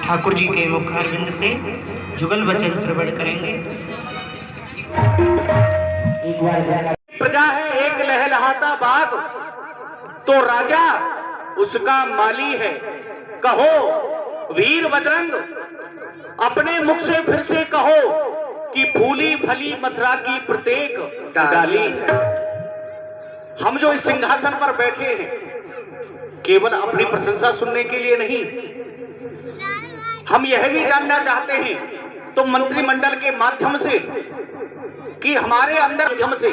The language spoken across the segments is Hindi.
ठाकुर जी के मुखारविंद से जुगल वचन श्रवण करेंगे। प्रजा है एक लहलहाता बाग, तो राजा उसका माली है। कहो वीर बजरंग, अपने मुख से फिर से कहो कि फूली फली मथुरा की प्रत्येक डाली है। हम जो इस सिंहासन पर बैठे हैं केवल अपनी प्रशंसा सुनने के लिए नहीं, हम यह भी जानना चाहते हैं तो मंत्रिमंडल के माध्यम से कि हमारे अंदर माध्यम से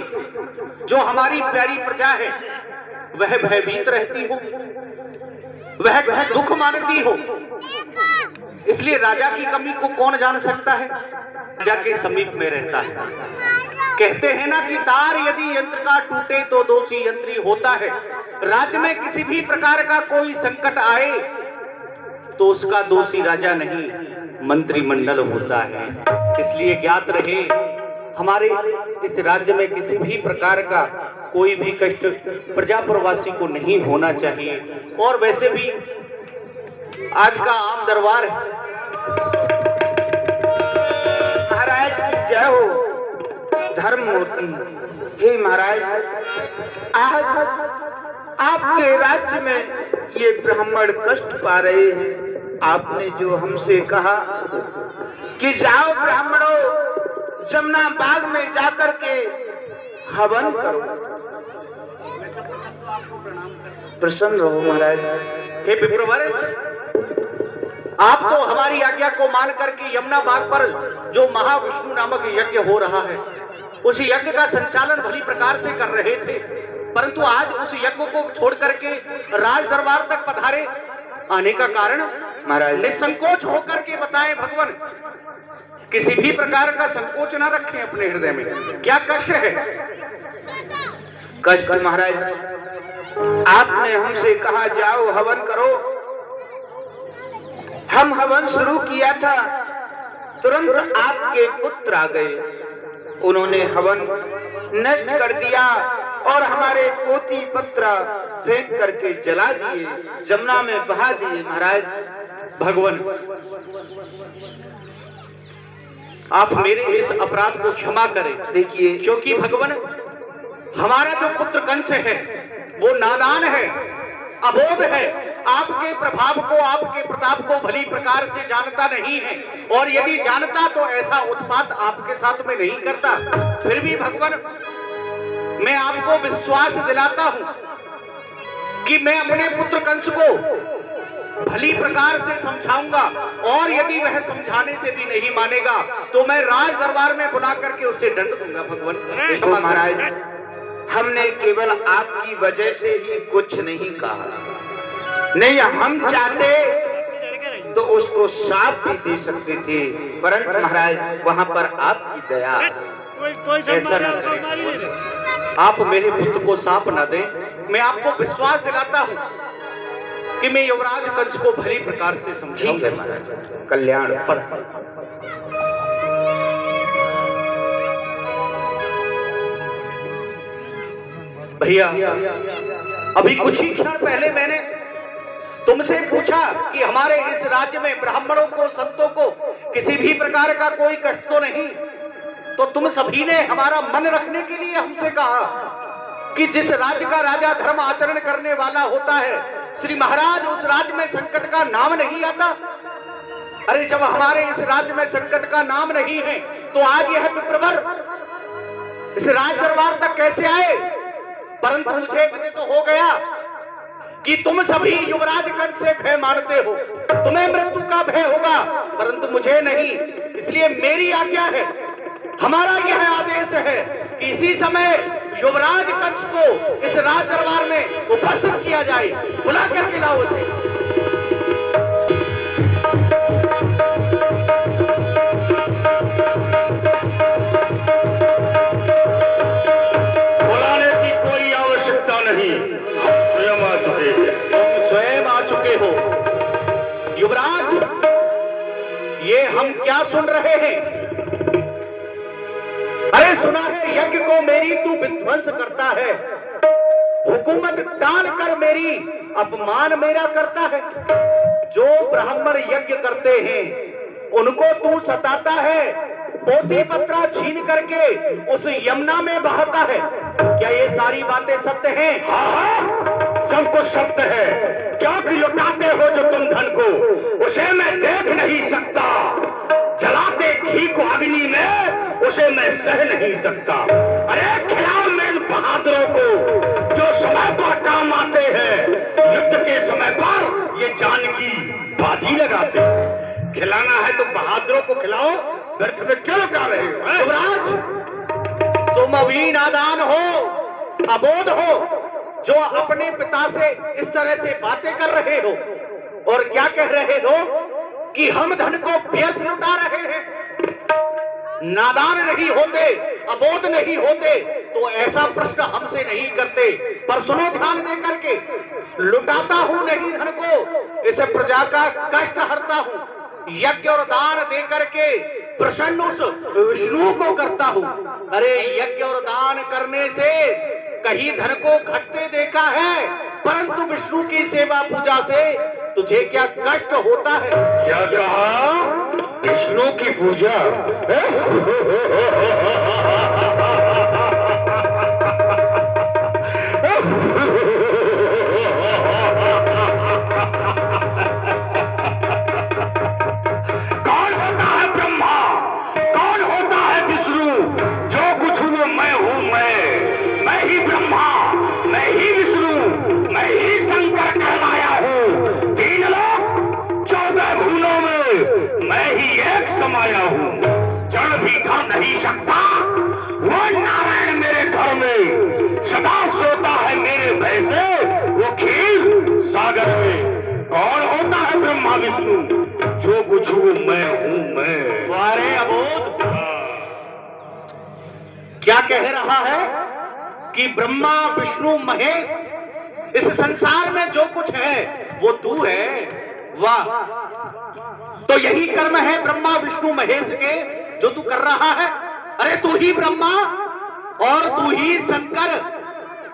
जो हमारी प्यारी प्रजा है वह भयभीत रहती हो, वह दुख मानती हो। इसलिए राजा की कमी को कौन जान सकता है? राजा के समीप में रहता है। कहते हैं ना कि तार यदि यंत्र का टूटे तो दोषी यंत्री होता है। राज्य में किसी भी प्रकार का कोई संकट आए तो उसका दोषी राजा नहीं, मंत्रिमंडल होता है। इसलिए ज्ञात रहे, हमारे इस राज्य में किसी भी प्रकार का कोई भी कष्ट प्रजा प्रवासी को नहीं होना चाहिए। और वैसे भी आज का आम दरबार है। महाराज की जय हो। धर्म मूर्ति, हे महाराज, आज आपके राज्य में ये ब्राह्मण कष्ट पा रहे हैं। आपने जो हमसे कहा कि जाओ ब्राह्मणों, जमुना बाग में जाकर के हवन करो, प्रसन्न रहो महाराज। हे विप्रवर, आप तो हमारी आज्ञा को मान करके यमुना बाग पर जो महाविष्णु नामक यज्ञ हो रहा है उस यज्ञ का संचालन भली प्रकार से कर रहे थे, परंतु आज उस यज्ञ को छोड़ करके राज दरबार तक पधारे। आने का कारण महाराज निसंकोच होकर के बताएं भगवान, किसी भी प्रकार का संकोच न रखें अपने हृदय में। क्या कष्ट है? कष्ट महाराज, आपने हमसे कहा जाओ हवन करो। हम हवन शुरू किया था, तुरंत आपके पुत्र आ गए। उन्होंने हवन नष्ट कर दिया और हमारे पोती पत्र फेंक करके जला दिए, जमुना में बहा दिए। महाराज भगवान, आप मेरे इस अपराध को क्षमा करें। देखिए, क्योंकि भगवान, हमारा जो पुत्र कंस है वो नादान है, अबोध है, आपके प्रभाव को, आपके प्रताप को भली प्रकार से जानता नहीं है। और यदि जानता तो ऐसा उत्पात आपके साथ में नहीं करता। फिर भी भगवान, मैं आपको विश्वास दिलाता हूं कि मैं अपने पुत्र कंस को भली प्रकार से समझाऊंगा, और यदि वह समझाने से भी नहीं मानेगा तो मैं राज दरबार में बुला करके उससे दंड दूंगा। भगवान महाराज, हमने केवल आपकी वजह से ही कुछ नहीं कहा, नहीं हम चाहते तो उसको साफ भी दे सकते थे, परंतु महाराज वहां पर आपकी दया। ऐसा न करें, आप मेरे पुत्र को साफ न दें। मैं आपको विश्वास दिलाता हूं कि मैं युवराज कंस को भली प्रकार से समझाऊंगा। महाराज कल्याण पर। भैया, अभी कुछ ही क्षण पहले मैंने तुमसे पूछा कि हमारे इस राज्य में ब्राह्मणों को, संतों को किसी भी प्रकार का कोई कष्ट तो नहीं, तो तुम सभी ने हमारा मन रखने के लिए हमसे कहा कि जिस राज्य का राजा धर्म आचरण करने वाला होता है श्री महाराज, उस राज्य में संकट का नाम नहीं आता। अरे जब हमारे इस राज्य में संकट का नाम नहीं है तो आज यह विप्रवर इस राज दरबार तक कैसे आए? परंतु मुझे पता तो हो गया कि तुम सभी युवराज कंस से भय मानते हो, तुम्हें मृत्यु का भय होगा, परंतु मुझे नहीं। इसलिए मेरी आज्ञा है, हमारा यह आदेश है कि इसी समय युवराज कंस को इस राज दरबार में उपस्थित किया जाए। बुला करके लाओ उसे। बुलाने की कोई आवश्यकता नहीं, हम स्वयं आ चुके हैं। तुम स्वयं आ चुके हो। युवराज, ये हम क्या सुन रहे हैं? अरे सुना है यज्ञ को मेरी तू विध्वंस करता है, हुकूमत डालकर मेरी अपमान मेरा करता है। जो ब्राह्मण यज्ञ करते हैं उनको तू सताता है, पोथी पत्रा छीन करके उस यमुना में बहाता है। क्या ये सारी बातें सत्य हैं? हाँ, सब कुछ सत्य है। क्योंकि लुटाते हो जो तुम धन को, उसे मैं देख नहीं सकता। जलाते घी को अग्नि में, उसे मैं सह नहीं सकता। अरे खिलाओ मेरे बहादुरों को जो समय पर काम आते हैं। युद्ध के समय पर ये जान की बाजी लगाते हैं। खिलाना है तो बहादुरों को खिलाओ, व्यर्थ में क्यों लुटा रहे हो? युवराज, तुम अभी नादान हो, अबोध हो, जो अपने पिता से इस तरह से बातें कर रहे हो और क्या कह रहे हो कि हम धन को व्यर्थ लुटा रहे हैं। नादान नहीं होते, अबोध नहीं होते तो ऐसा प्रश्न हमसे नहीं करते। पर सुनो ध्यान दे करके, लुटाता हूं नहीं धन को, इसे प्रजा का कष्ट हरता हूं। यज्ञ और दान दे करके प्रसन्न उस विष्णु को करता हूं। अरे यज्ञ और दान करने से कहीं धन को घटते देखा है, परंतु विष्णु की सेवा पूजा से तुझे क्या कष्ट होता है? क्या कहा? विष्णु की पूजा? कौन होता है ब्रह्मा? कौन होता है विष्णु? जो कुछ हुआ मैं हूं। मैं ही ब्रह्मा, मैं ही विष्णु, मैं ही शंकर कहलाया हूं। 3 लोक 14 भुवनों में मैं ही एक समाया हूं। जड़ भी धर नहीं सकता वो नारायण मेरे घर में। सदा सोता है मेरे भय से वो खीर सागर में। कौन होता है ब्रह्मा विष्णु? जो कुछ हूं मैं हूं मैं। तुम्हारे अबोध क्या कह रहा है कि ब्रह्मा विष्णु महेश इस संसार में जो कुछ है वो तू है। वाह, तो यही कर्म है ब्रह्मा विष्णु महेश के जो तू कर रहा है। अरे तू ही ब्रह्मा और तू ही शंकर,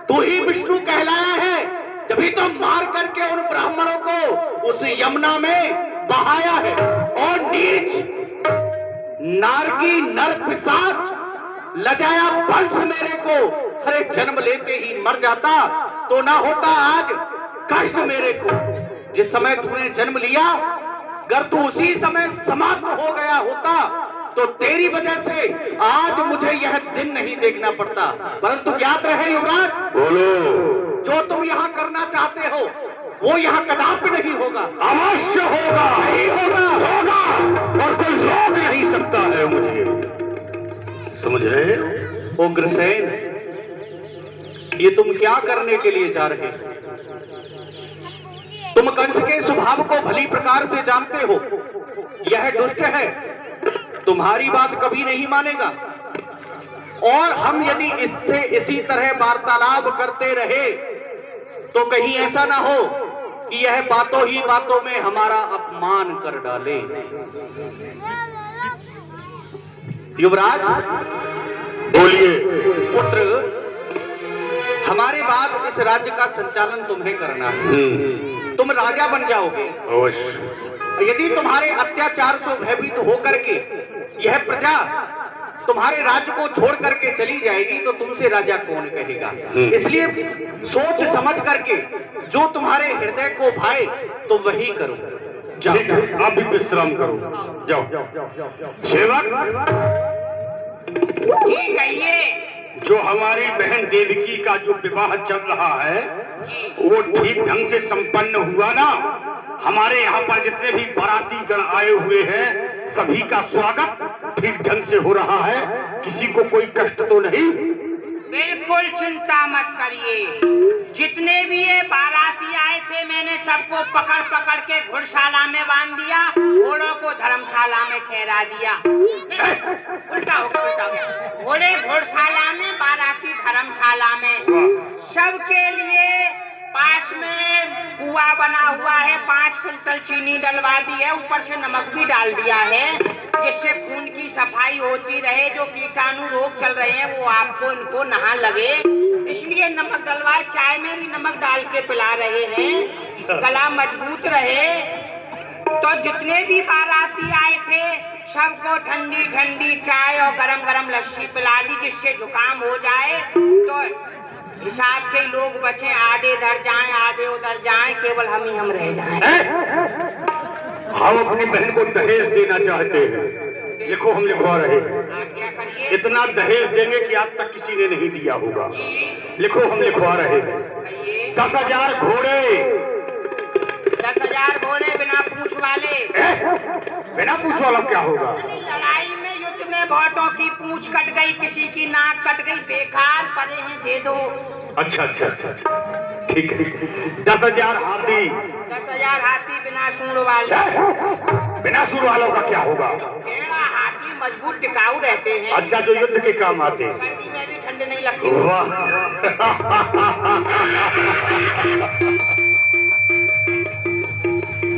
तू ही विष्णु कहलाया है। जभी तो मार करके उन ब्राह्मणों को उस यमुना में बहाया है। और नीच नारकी नर पिशाच लजाया वंश मेरे को। अरे जन्म लेते ही मर जाता तो ना होता आज कष्ट मेरे को। जिस समय तूने जन्म लिया, अगर तू उसी समय समाप्त हो गया होता तो तेरी वजह से आज मुझे यह दिन नहीं देखना पड़ता। परंतु ज्ञात रहे युवराज, बोलो। जो तुम यहाँ करना चाहते हो वो यहाँ कदापि नहीं होगा। अवश्य होगा, नहीं होगा, होगा, और कोई रोक नहीं सकता है मुझे। समझ रहे हो? उग्रसेन, ये तुम क्या करने के लिए जा रहे हो? तुम कंस के स्वभाव को भली प्रकार से जानते हो। यह दुष्ट है, तुम्हारी बात कभी नहीं मानेगा। और हम यदि इससे इसी तरह वार्तालाप करते रहे तो कहीं ऐसा ना हो कि यह बातों ही बातों में हमारा अपमान कर डाले। युवराज, बोलिए। पुत्र, हमारे बाद इस राज्य का संचालन तुम्हें करना है। तुम राजा बन जाओगे। अवश्य। यदि तुम्हारे अत्याचार से भयभीत होकर के यह प्रजा तुम्हारे राज्य को छोड़ करके चली जाएगी तो तुमसे राजा कौन कहेगा? इसलिए सोच समझ करके जो तुम्हारे हृदय को भाए तो वही करो। जाओ, ठीक है, आप भी विश्राम करो। जाओ। सेवक, ठीक है। ये जो हमारी बहन देवकी का जो विवाह चल रहा है वो ठीक ढंग से संपन्न हुआ ना? हमारे यहाँ पर जितने भी बाराती गण आए हुए हैं सभी का स्वागत ठीक ढंग से हो रहा है? किसी को कोई कष्ट तो नहीं? बिल्कुल चिंता मत करिए। जितने भी ये बाराती आए थे मैंने सबको पकड़ पकड़ के घुड़शाला में बांध दिया, घोड़ों को धर्मशाला में ठहरा दिया। उल्टा हो गया। घोड़े घुड़शाला में, बाराती धर्मशाला में। सबके लिए पास में कुआं बना हुआ है, 5 कुंटल चीनी डलवा दी है, ऊपर से नमक भी डाल दिया है। जिससे खून की सफाई होती रहे, जो कीटाणु रोग चल रहे हैं वो आपको इनको नहा लगे, इसलिए नमक डलवाए। चाय में भी नमक डाल के पिला रहे हैं, गला मजबूत रहे। तो जितने भी बाराती आए थे सबको ठंडी ठंडी चाय और गरम गरम लस्सी पिला दी, जिससे जुकाम हो जाए तो हिसाब के लोग बचे, आधे इधर जाएं आधे उधर जाएं, केवल हम रह जाएं। हम अपनी बहन को दहेज देना चाहते हैं। लिखो, हम लिखवा रहे हैं। क्या करिए? इतना दहेज देंगे कि आज तक किसी ने नहीं दिया होगा। लिखो, हम लिखवा रहे हैं। 10,000 घोड़े। 10,000 घोड़े बिना पूछ वाले। बिना पूछ वाला क्या होगा? लड़ाई में युद्ध में बहुतों की पूछ कट गई, किसी की नाक कट गई, बेकार पड़े हैं, दे दो। अच्छा अच्छा अच्छा अच्छा, ठीक है। 10,000 हाथी। 10,000 हाथी बिना सूंड वाले। बिना सूंड वालों का क्या होगा? टेढ़ा हाथी मजबूत टिकाऊ रहते हैं। अच्छा, जो युद्ध के काम आते हैं। सर्दी में भी ठंड नहीं लगती। वाह।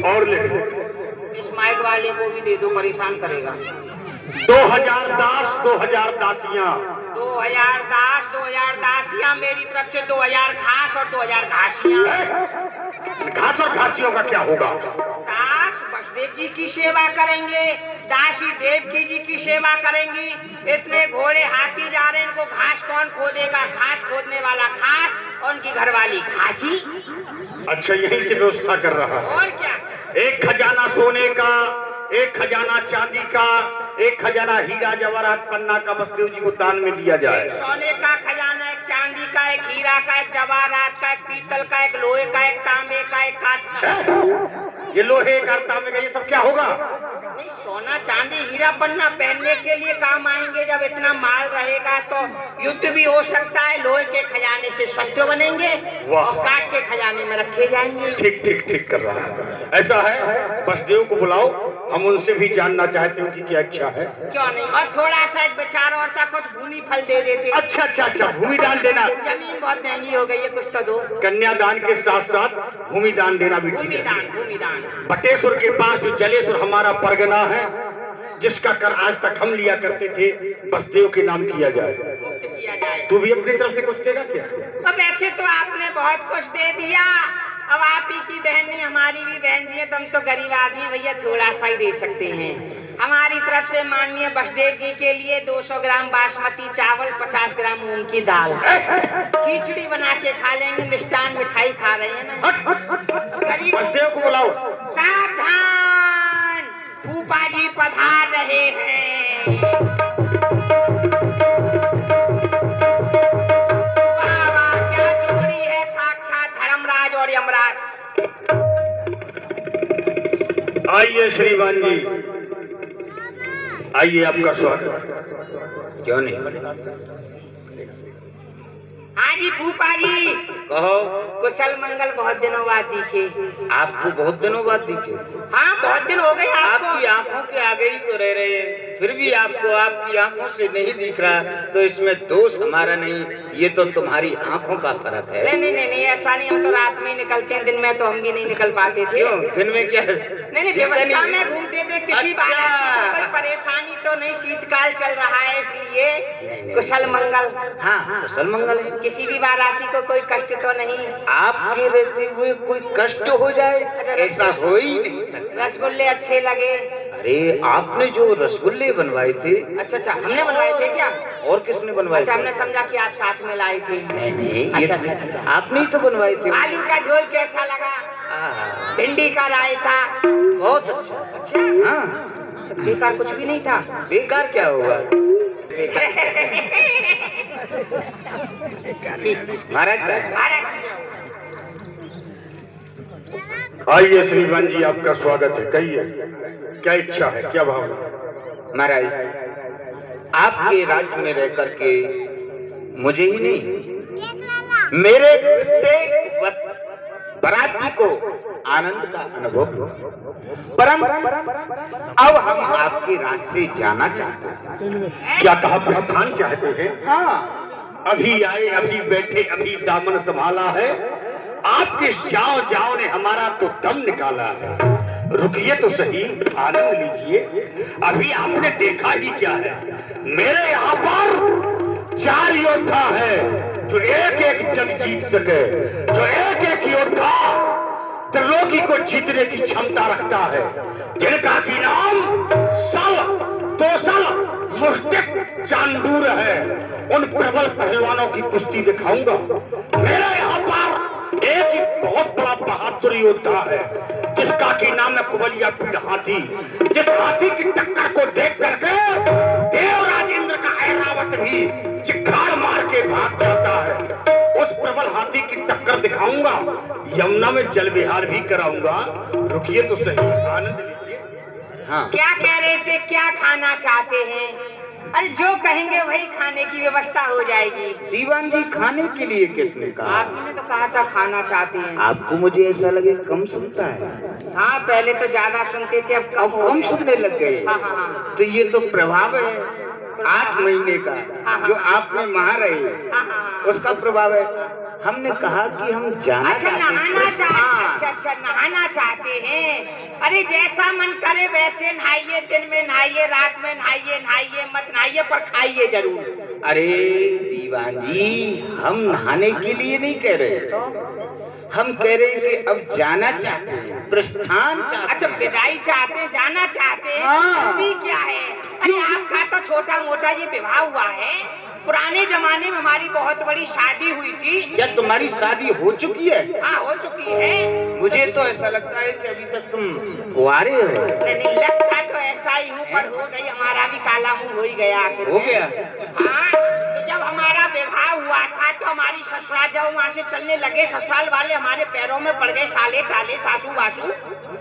और लिख, इस माइक वाले को भी दे दो, परेशान करेगा। 2000 दास, 2000 दासियां। 2000 दास, 2000 दासियां। मेरी तरफ से 2000 घास और 2000 घासियां। घास और घासियों का क्या होगा? दास वसुदेव जी की सेवा करेंगे, दासी देवकी जी की सेवा करेंगी। इतने घोड़े हाथी जा रहे हैं, इनको घास कौन खोदेगा? घास खोदने वाला घास और उनकी घरवाली घासी। अच्छा, यहीं से व्यवस्था कर रहा है। और क्या? एक खजाना सोने का, एक खजाना चांदी का, एक खजाना हीरा जवाहरात पन्ना का वसुदेव जी को दान में दिया जाए। सोने का खजाना, एक चांदी का, एक हीरा का, एक जवाहरात का, एक पीतल का, एक लोहे का, एक तांबे का, एक कांच का। ये लोहे का, तांबे का, ये सब क्या होगा? नहीं, सोना चांदी हीरा पन्ना पहनने के लिए काम आएंगे। जब इतना माल रहेगा तो युद्ध भी हो सकता है। लोहे के खजाने से शस्त्र बनेंगे और काट के खजाने में रखे जाएंगे। ठीक ठीक ठीक कर रहा है। ऐसा है, वसुदेव को बुलाओ, हम उनसे भी जानना चाहते हैं उनकी क्या इच्छा है। क्यों नहीं? और थोड़ा सा एक विचार और था, कुछ भूमि फल दे देते। अच्छा अच्छा अच्छा, भूमि दान देना। जमीन बहुत महंगी हो गई है, कुछ तो दो। कन्यादान के साथ साथ भूमि दान देना भी ठीक है। भूमि दान। बटेश्वर के पास जो जलेश्वर हमारा परगना है, जिसका कर आज तक हम लिया करते थे, वसुदेव के नाम किया जाए। किया जाए। तू भी अपनी तरफ से कुछ देगा क्या? अब ऐसे तो आपने बहुत कुछ दे दिया, अब आप ही की बहन नहीं, हमारी भी बहन जी है, तुम तो गरीब आदमी भैया, थोड़ा सा ही दे सकते हैं। हमारी तरफ से माननीय वसुदेव जी के लिए 200 ग्राम बासमती चावल, 50 ग्राम मूंग की दाल, खिचड़ी बना के खा लेंगे, मिष्टान मिठाई खा रहे हैं ना। गरीब वसुदेव को बुलाओ। सावधान, फूफा जी पधार रहे हैं। बाबा क्या जोड़ी है, साक्षात धर्मराज और यमराज। आइए श्रीमान जी, आइए, आपका स्वागत। क्यों नहीं? हाँ जी फूफा जी, कहो। कुशल मंगल, बहुत दिनों बाद दिखे। आपको बहुत दिनों बाद दिखे? हाँ, बहुत दिन हो गए आपको। आपकी आंखों के आगे ही तो रह रहे हैं, फिर भी आपको आपकी आंखों से नहीं दिख रहा, तो इसमें दोष हमारा नहीं, ये तो तुम्हारी आंखों का फर्क है। नहीं, ऐसा नहीं, हम तो रात में निकलते हैं, दिन में तो हम भी नहीं निकल पाते थे। क्यों? दिन में क्या? नहीं, व्यवस्था में घूमते थे, किसी बात कोई परेशानी तो नहीं, शीतकाल चल रहा है इसलिए। कुशल मंगल। हाँ, कुशल मंगल है। किसी भी बाराती को कोई कष्ट तो नहीं? आपके रहते हुए कोई कष्ट हो जाए, ऐसा हो ही नहीं सकता। रसगुल्ले अच्छे लगे? अरे, आपने जो रसगुल्ले बनवाए थे। अच्छा, हमने बनवाए थे क्या? और किसने बनवाए? अच्छा, हमने समझा कि आप साथ में लाए थे। नहीं, अच्छा, आपने ही तो बनवाए थे। आलू का झोल कैसा लगा? भिंडी का रायता? बहुत अच्छा। अच्छा, हाँ, बेकार कुछ भी नहीं था। बेकार क्या होगा? महाराज आइए श्रीमान जी, आपका स्वागत है। कहिए, क्या इच्छा है, क्या भावना? महाराज, आपके राज्य में रह करके मुझे ही नहीं, मेरे प्रत्येक बराती को आनंद का अनुभव हो। परम अब हम आपके राज्य से जाना चाहते हैं। क्या कहा? प्रस्थान चाहते हैं? हाँ, अभी आए, अभी बैठे, अभी दामन संभाला है। आपके जाओ जाओ ने हमारा तो दम निकाला है। रुकिए तो सही, आनंद लीजिए। अभी आपने देखा ही क्या है, मेरे यहाँ पर 4 योद्धा है जो एक एक जंग जीत सके, जो एक एक योद्धा त्रिलोकी को जीतने की क्षमता रखता है, जिनका की नाम सल, तोसल, मुष्टिक, चांदूर है। उन प्रबल पहलवानों की कुश्ती दिखाऊंगा। मेरे यहाँ पर एक बहुत बड़ा बहादुर योद्धा है जिसका की नाम है कुबलिया पीड़ हाथी। जिस हाथी की टक्कर को देख करके देवराज इंद्र का ऐरावत भी चिक्कार मार के भाग जाता है। उस प्रबल हाथी की टक्कर दिखाऊंगा, यमुना में जल विहार भी कराऊंगा। रुकिए तो सही, आनंद लीजिए। हाँ, क्या कह रहे थे, क्या खाना चाहते हैं? अरे जो कहेंगे वही खाने की व्यवस्था हो जाएगी। दीवान जी खाने के लिए किसने कहा? आपने तो कहा था खाना चाहते हैं। आपको मुझे ऐसा लगे कम सुनता है। हाँ, पहले तो ज्यादा सुनते थे, अब अब कम सुनने लग गए। हाँ हाँ हाँ। तो ये तो प्रभाव है 8 महीने का जो आपने वहाँ रहे, उसका प्रभाव है। हमने कहा कि हम जाना अच्छा, चाहते हैं। नहाना चाहते हाँ। हैं। अच्छा, नहाना चाहते हैं। अरे जैसा मन करे वैसे नहाइए, दिन में नहाइए, रात में नहाइए, नहाइए मत नहाइए पर खाइए जरूर। अरे दीवान जी, हम नहाने के लिए नहीं कह रहे, हम कह रहे हैं कि अब जाना चाहते हैं, प्रस्थान चाहते अच्छा, हैं। विदाई चाहते हैं, जाना चाहते हैं। हाँ। अभी क्या है? अरे आपका तो छोटा मोटा ये विवाह हुआ है। पुराने जमाने में हमारी बहुत बड़ी शादी हुई थी। क्या तुम्हारी शादी हो चुकी है? हाँ, हो चुकी है। मुझे तो ऐसा लगता है कि अभी तक तुम कुंवारे हो। नहीं, लगता तो ऐसा ही हूँ, पर हो गई, हमारा भी काला मुंह हो ही गया आखिर हो में। गया? हाँ, तो जब हमारा विवाह हुआ था तो हमारी ससुराल जब वहाँ से चलने लगे, ससुराल वाले हमारे पैरों में पड़ गए, साले टाले, सासू बासू।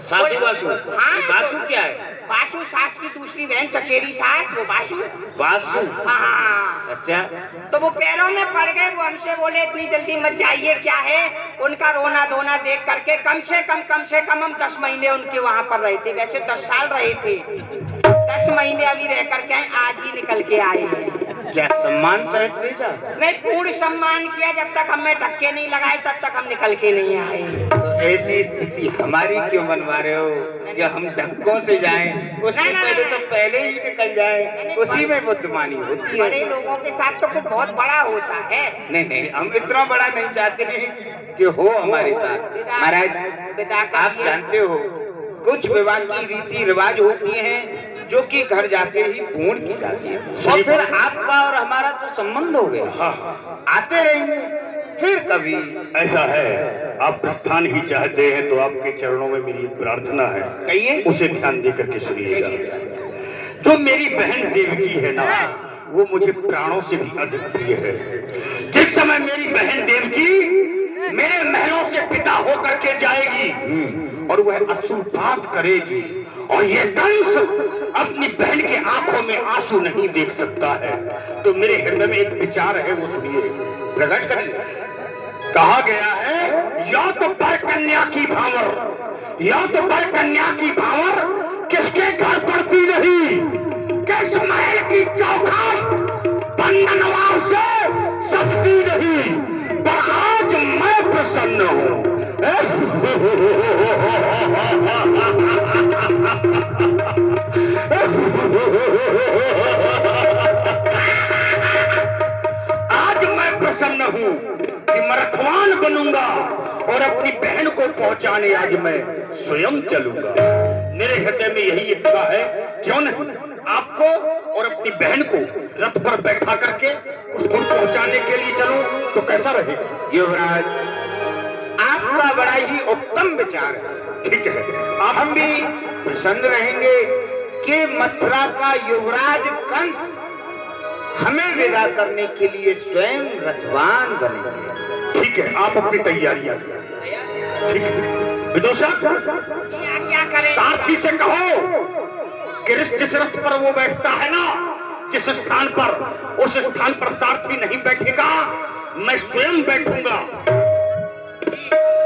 सासू बासू? हाँ, बासू क्या है? बासु सास की दूसरी बहन, चचेरी सास, वो बासु। बासु? हाँ। अच्छा। तो वो पैरों में पड़ गए। वो हमसे बोले इतनी जल्दी मत जाइए, क्या है? उनका रोना धोना देख करके कम से कम हम 10 महीने उनके वहाँ पर रहे थे। वैसे 10 साल रहे थे, 10 महीने अभी रह करके आज ही निकल के आए हैं। क्या सम्मान सहित भेजा? नहीं, पूर्ण सम्मान किया। जब तक हमें धक्के नहीं लगाए तब तक हम निकल के नहीं आए। तो ऐसी स्थिति हमारी क्यों बनवा रहे हो कि हम धक्कों से जाएं? उससे पहले तो पहले ही निकल जाएं, उसी में बुद्धिमानी होती है। बड़े लोगों के साथ तो कुछ बहुत बड़ा होता है। नहीं, हम इतना बड़ा नहीं चाहते कि हो हमारे साथ। महाराज, आप जानते हो कुछ विवाह की रीति रिवाज होती हैं जो कि घर जाके ही पूर्ण की जाती है, और फिर आपका और हमारा तो संबंध हो गया। हाँ, आते रहेंगे फिर कभी। ऐसा है, आप प्रस्थान ही चाहते हैं तो आपके चरणों में मेरी प्रार्थना है, कहिए। उसे ध्यान देकर के सुनिएगा। जो मेरी बहन देवकी है ना, वो मुझे प्राणों से भी अधिक प्रिय है। जिस समय मेरी बहन देवकी मेरे महलों से पिता होकर के जाएगी और वह अश्रुपात करेगी, और ये कंस अपनी बहन के आंखों में आंसू नहीं देख सकता है, तो मेरे हृदय में एक विचार है, वो सुनिए, प्रकट करिए। कहा गया है, या तो पर कन्या की भावर, या तो पर कन्या की भावर किसके घर पड़ती नहीं, किस महल की चौखट बंधनवार से सजती नहीं, पर आज मैं प्रसन्न हूँ। आज मैं प्रसन्न हूँ कि मैं रखवान बनूंगा और अपनी बहन को पहुंचाने आज मैं स्वयं चलूंगा। मेरे हृदय में यही इच्छा है, क्यों नहीं आपको और अपनी बहन को रथ पर बैठा करके उसको पहुंचाने के लिए चलूं, तो कैसा रहेगा? युवराज, आपका बड़ा ही उत्तम विचार है। ठीक है, अब हम भी प्रसन्न रहेंगे कि मथुरा का युवराज कंस हमें विदा करने के लिए स्वयं रथवान बनेंगे। ठीक है, आप अपनी तैयारियां करें। ठीक है विदूषक, क्या करें? सारथी से कहो कि जिस रथ पर वो बैठता है ना, जिस स्थान पर, उस स्थान पर सारथी नहीं बैठेगा, मैं स्वयं बैठूंगा।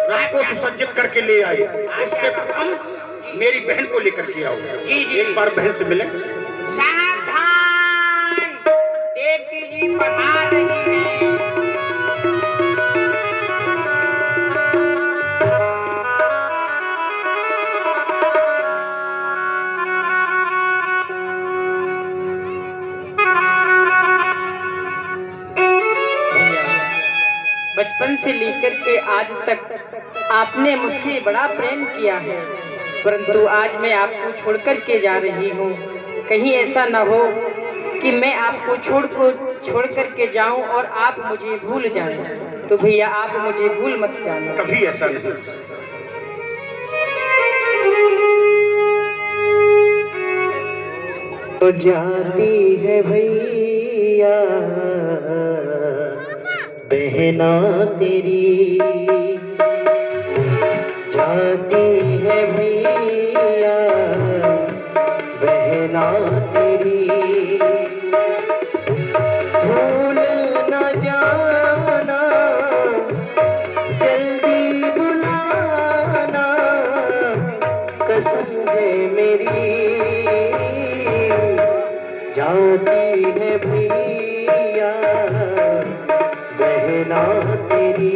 रथ को सुसज्जित करके ले आए। उससे प्रथम मेरी बहन को लेकर के आओ। जी, जी। एक बार बहन से मिले। सावधान, देवकी जी पधार रही है। से लेकर के आज तक आपने मुझसे बड़ा प्रेम किया है, परंतु आज मैं आपको छोड़ कर के जा रही हूँ। कहीं ऐसा न हो कि मैं आपको छोड़ कर के जाऊं और आप मुझे भूल जाएं। तो भैया आप मुझे भूल मत जाना। कभी ऐसा नहीं। तो जाती है भैया बहना तेरी, जाती है भैया बहना तेरी, भूल न जाना जल्दी बुलाना, कसम है मेरी, जाती है भैया बहना तेरी।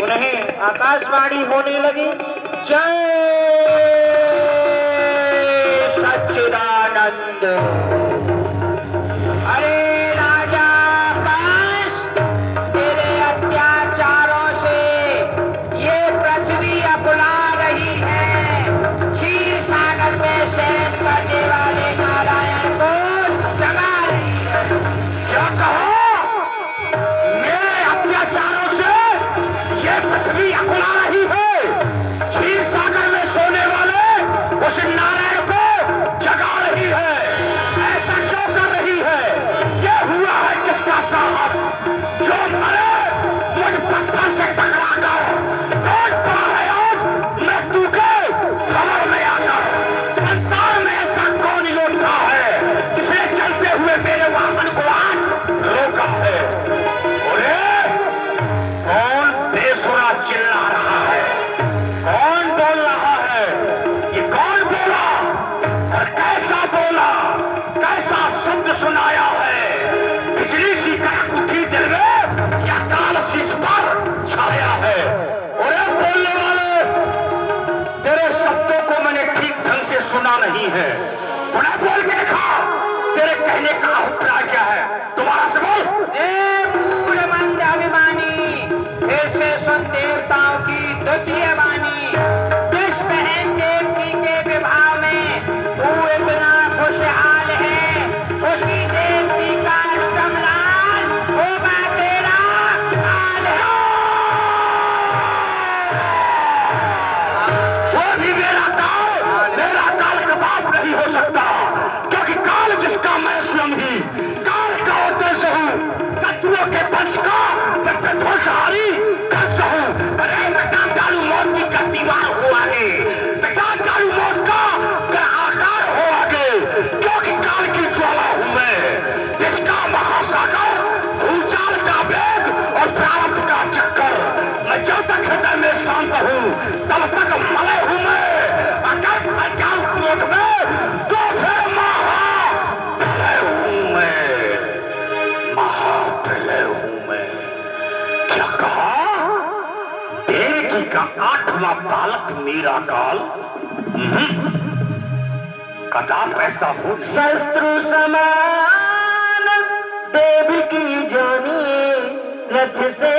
उन्हें आकाशवाणी होने लगी, जय सच्चिदानंद। अरे राजा काश, तेरे अत्याचारों से ये पृथ्वी अकुला रही है। क्षीर सागर में शयन करने वाले नारायण को जगा रही है। क्या कहो? मेरे अत्याचारों से ये पृथ्वी अकुला रही है। क्षीर सागर में सोने वाले उस नारायण को जगा रही है। ऐसा क्यों कर रही है? ये हुआ है किसका साहस जो मरे मुझ पत्थर से टकरा कर टूट पड़ा है। आज मैं तुझे खबर में आकर संसार में ऐसा कौन योद्धा है जिसने चलते हुए मेरे वाहन को आज रोका है? अरे कौन बेसुरा चिल्ला रहा है? कौन बोल रहा है? ये कौन बोला और कैसा बोला? कैसा शब्द सुनाया है? बिजली सी कड़क उठी दिल में या काल शीश पर छाया है? अरे बोलने वाले, तेरे शब्दों को मैंने ठीक ढंग से सुना नहीं है। उन्हें बोल के दिखा, तेरे कहने का अभिप्राय क्या है? दोबारा से बोल। मूढ़मंद अभिमानी, फिर से सुन देवताओं की द्वितीय वाणी। विष बहन देवकी के विवाह में तू इतना खुशहाल है, उसी देवकी का अष्टम लाल होगा तेरा काल है। वो भी मेरा काल का बाप नहीं हो सकता, क्योंकि काल जिसका मैं स्वयं ही काल का उद्देश्य हूँ। शत्रुओं के वंश का मैं प्रध्वंसहारी कंस हूँ। अरे बेटा कालू मौत की का दीवार हो आगे, बेटा कालू मौत का आकार हो आगे, क्योंकि काल की ज्वाला हूँ मैं। इसका महासागर, भूचाल का वेग और प्रारब्ध का चक्कर। मैं जब तक हृदय में शांत हूँ तब तक मलय हूँ मैं। अगर मैं जाऊँ क्रोध में तो फिर महाप्रलय हूँ मैं, महाप्रलय हूँ मैं। क्या कहा? देवकी का 8वां बालक मेरा काल? कदाप ऐसा हो। शस्त्रु समान देवकी जानी, रथ से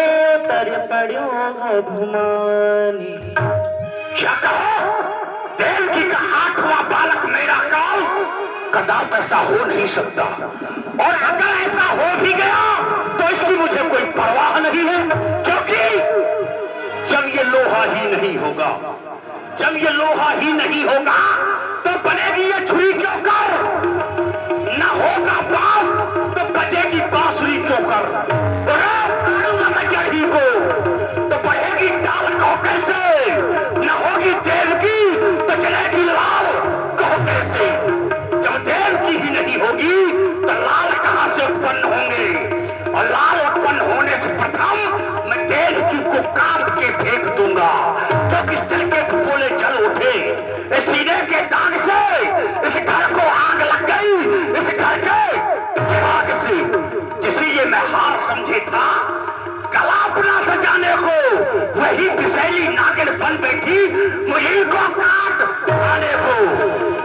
तर पड़ो अभिमानी। क्या कहा? देवकी का 8वां बालक मेरा काल? कदाप ऐसा हो नहीं सकता। और अगर ऐसा हो भी गया तो इसकी मुझे कोई परवाह नहीं है, क्योंकि जब ये लोहा ही नहीं होगा, जब ये लोहा ही नहीं होगा तो बनेगी ये छुरी क्यों कर? न होगा बांस तो बजेगी बांसुरी क्यों कर? मारूंगा मैं जड़ी को तो बढ़ेगी डाल को कैसे? न होगी देवकी तो चलेगी लाल को कैसे? जब देवकी ही नहीं होगी तो लाल कहां से उत्पन्न होंगे? और लाल उत्पन्न होने से प्रथम मैं देवकी को काट के फेंक दूंगा, क्योंकि दिल के फूले जल उठे। इस सीने के दाग से इस घर को आग लग गई, इस घर के चिराग से जिसे ये मैं हार समझे था, गला अपना सजाने को वही विषैली नागिन बन बैठी मुझी को काट खाने को।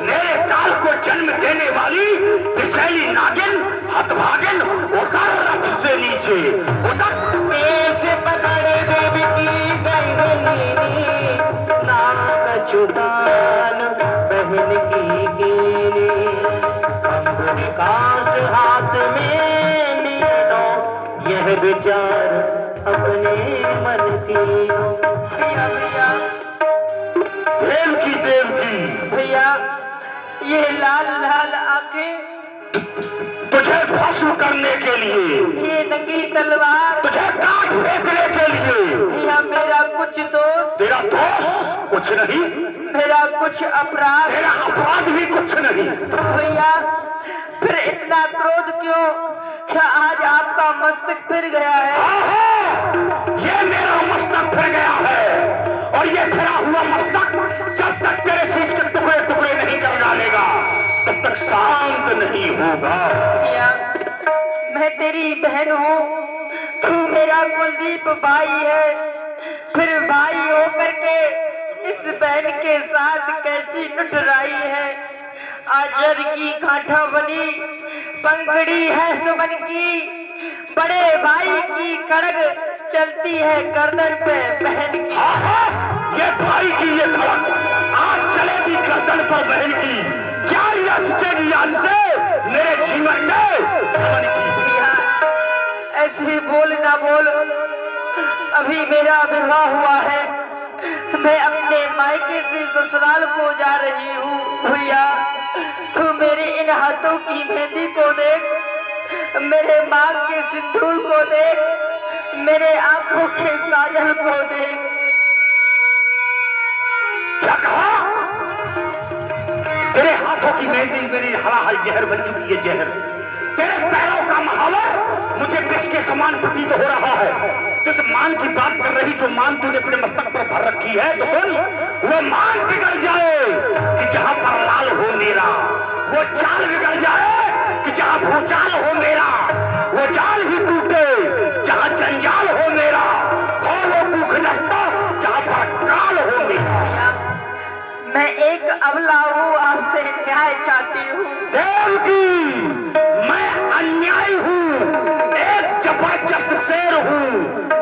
मेरे काल को जन्म देने वाली विषैली नागिन हतभागिन उतर रथ से नीचे उतर। से पकड़े देवी की गंगनी नाग चुदान बहन की कीनी विकास हाथ में लीनो यह विचार अपने मन तीनों। भैया भैया देव की भैया ये लाल लाल आंखें तुझे भस्म करने के लिए, ये नंगी तलवार तुझे काट फेंकने के लिए। भैया मेरा कुछ दोस्त, तेरा दोस्त कुछ नहीं, मेरा कुछ अपराध, तेरा अपराध भी कुछ नहीं। भैया फिर इतना क्रोध क्यों? क्या आज आपका मस्तक फिर गया है? ये मेरा मस्तक फिर गया है और ये फिरा हुआ मस्तक जब तक तेरे शीश के टुकड़े टुकड़े नहीं कर डालेगा तब तक शांत नहीं होगा। भैया मैं तेरी बहन हूँ, तू मेरा कुलदीप भाई है, फिर भाई होकर के इस बहन के साथ कैसी लुटराई है। आजर की कांठा बनी पंखड़ी है सुमन की, बड़े भाई की कड़क चलती है गर्दन पे बहन की। ये भाई की ये कड़क आज चलेगी गर्दन पर बहन की। क्या यश चेगी आज से मेरे जीवन में सुमन की। भैया ऐसे बोल ना बोल, अभी मेरा विवाह हुआ है, मैं अपने मायके से ससुराल को जा रही हूँ। भैया तू मेरे इन हाथों की मेहंदी को देख, मेरे मांग के सिंदूर को देख, मेरे आंखों के काजल को देख। क्या कहा? तेरे हाथों की मेहंदी मेरी हलाहल जहर बन चुकी है जहर। तेरे पैरों का महावर मुझे विष के समान प्रतीत हो रहा है। जिस मान की बात कर रही, जो मान तूने अपने मस्तक पर भर रखी है, तो सुन, वो मान बिगड़ जाए कि जहां पर लाल हो मेरा, वो चाल बिगड़ जाए कि जहां भूचाल हो मेरा, वो जाल ही टूटे जहां जंजाल हो मेरा, और वो भूख नष्टा जहां पर काल हो मेरा। मैं एक अबला हूँ, आपसे न्याय चाहती हूँ। देव की मैं अन्याय हूँ, एक जबरदस्त शेर हूँ,